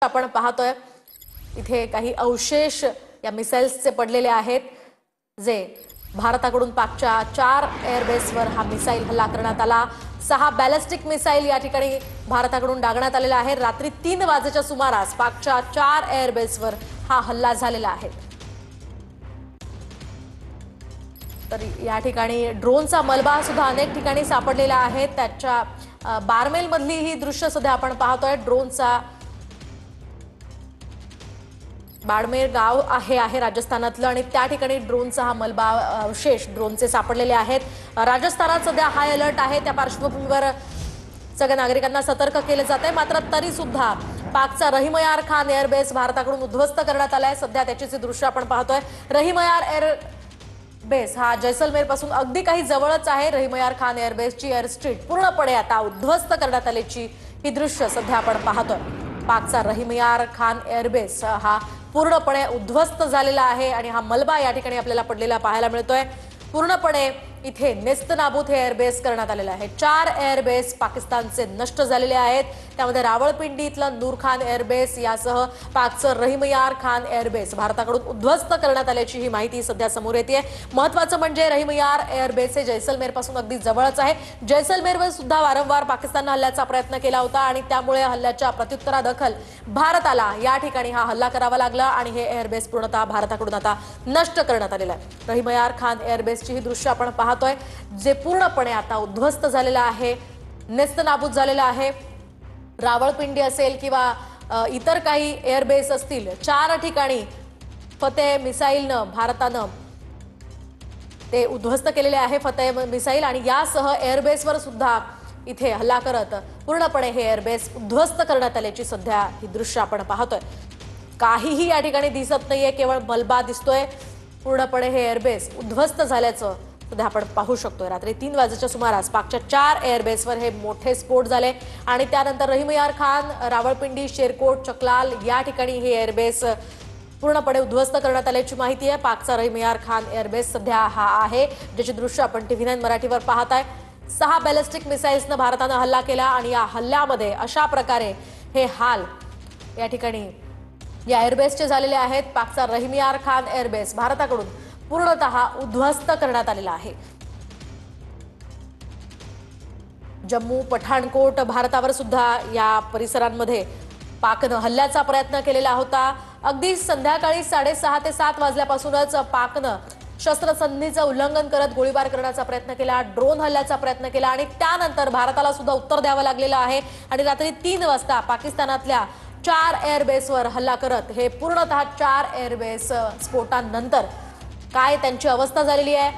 आपण पाहतोय इथे काही अवशेष या मिसाइल्सचे पडलेले आहेत जे भारताकडून पाकच्या 4 एअरबेसवर हा मिसाइल हल्ला करण्यात आला। 6 बॅलिस्टिक मिसाइल या ठिकाणी भारताकडून डागण्यात आलेला आहे। रात्री 3 वाजेच्या सुमारास पाकच्या 4 एअरबेसवर हा हल्ला झालेला आहे। तर या ठिकाणी ड्रोनचा मलबा सुद्धा अनेक ठिकाणी सापडलेला आहे। त्याच्या बारमेल मधली ही दृश्य सुद्धा आपण पाहतोय। ड्रोनचा बाड़मेर गाव आहे राजस्थानातलं आणि त्या ठिकाणी ड्रोनचा हा मलबा अवशेष ड्रोनचे सापडलेले आहेत। राजस्थानात सध्या हाय अलर्ट आहे। त्या पार्श्वभूमीवर सगळ्या नागरिकांना सतर्क केले जाते। मात्र तरी सुद्धा पाकचा रहीम यार खान एअरबेस भारताकडून उद्ध्वस्त करण्यात आलाय। सध्या त्याचे दृश्य आपण पाहतोय। रहीम यार एअरबेस हा जैसलमेर पासून अगदी काही जवळच आहे। रहीम यार खान एअरबेसची एअर स्ट्रीट पूर्णपणे आता उद्ध्वस्त करण्यात आल्याची ही दृश्य सध्या आपण पाहतोय। पाकचा रहीम यार खान एअरबेस हा पूर्णपणे उद्ध्वस्त झालेला आहे आणि हा मलबा या ठिकाणी आपल्याला पडलेला पाहायला मिळतोय। पूर्णपणे इथे नेस्तनाबूत हे एअरबेस करण्यात आलेले आहे। 4 एअरबेस पाकिस्तानचे नष्ट झालेले आहेत। त्यामध्ये रावळपिंडी इथलं नूर खान एअरबेस यासह पाकचं रहीम यार खान एअरबेस भारताकडून उद्ध्वस्त करण्यात आल्याची ही माहिती सध्या समोर येते। महत्त्वाचं म्हणजे रहीम यार एअरबेस हे जैसलमेर पासून अगदी जवळच आहे। जैसलमेरवर सुद्धा वारंवार पाकिस्तानने हल्ल्याचा प्रयत्न केला होता आणि त्यामुळे हल्ल्याच्या प्रत्युत्तरादाखल भारताला या ठिकाणी हा हल्ला करावा लागला आणि हे एअरबेस पूर्णतः भारताकडून आता नष्ट करण्यात आलेलं आहे। रहीम यार खान एअरबेसची ही दृश्य आपण पाहतोय जे पूर्णपणे आता उद्ध्वस्त झालेला आहे, नेस्तनाबूत झालेला आहे। रावळपिंडी असेल किंवा इतर काही एअरबेस असतील 4 ठिकाणी फतेह मिसाइलनं भारतानं ते उद्ध्वस्त केलेले आहे। फतेह मिसाइल आणि यासह एअरबेसवर सुद्धा इथे हल्ला करत पूर्णपणे हे एअरबेस उद्ध्वस्त करण्यात आल्याची सध्या ही दृश्य आपण पाहतोय। काहीही या ठिकाणी दिसत नाहीये, केवळ मलबा दिसतोय। पूर्णपणे हे एअरबेस उद्ध्वस्त झाल्याचं सध्या आपण पाहू शकतोय। रात्री 3 वाजेच्या सुमारास पाकच्या 4 एअरबेसवर हे मोठे स्फोट झाले आणि त्यानंतर रहीम यार खान, रावळपिंडी, शेरकोट, चकलाल या ठिकाणी हे एअरबेस पूर्णपणे उद्ध्वस्त करण्यात आल्याची माहिती आहे। पाकचा रहीम यार खान एअरबेस सध्या हा आहे ज्याचे दृश्य आपण TV9 मराठीवर पाहताय। 6 बॅलिस्टिक मिसाइल्सनं भारतानं हल्ला केला आणि या हल्ल्यामध्ये अशा प्रकारे हे हाल या ठिकाणी या एअरबेसचे झालेले आहेत। पाकचा रहीम यार खान एअरबेस भारताकडून पूर्णतः उद्ध्वस्त करण्यात आलेला आहे। जम्मू, पठाणकोट भारतावर सुद्धा या परिसरांमध्ये पाकनं हल्ल्याचा प्रयत्न केलेला होता। अगदी संध्याकाळी 6:30 ते 7 वाजल्यापासूनच पाकनं शस्त्रसंधीचं उल्लंघन करत गोळीबार करण्याचा प्रयत्न केला, ड्रोन हल्ल्याचा प्रयत्न केला आणि त्यानंतर भारताला सुद्धा उत्तर द्यावं लागलेलं आहे आणि रात्री 3 वाजता पाकिस्तानातल्या 4 एअरबेसवर हल्ला करत हे पूर्णतः 4 एअरबेस स्फोटानंतर काय त्यांची अवस्था झालेली आहे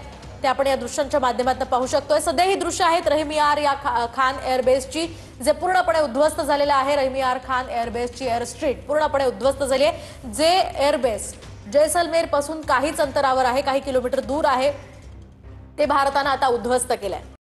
ते आपण या दृश्यांच्या माध्यमातून पाहू शकतोय। सध्या ही दृश्य आहेत रहीम यार या खान एअरबेसची जे पूर्णपणे उद्ध्वस्त झालेलं आहे। रहीम यार खान एअरबेसची एअर स्ट्रीट पूर्णपणे उद्ध्वस्त झाली आहे। जे एअरबेस जैसलमेर पासून काहीच अंतरावर आहे, काही किलोमीटर दूर आहे, ते भारतानं आता उद्ध्वस्त केलंय।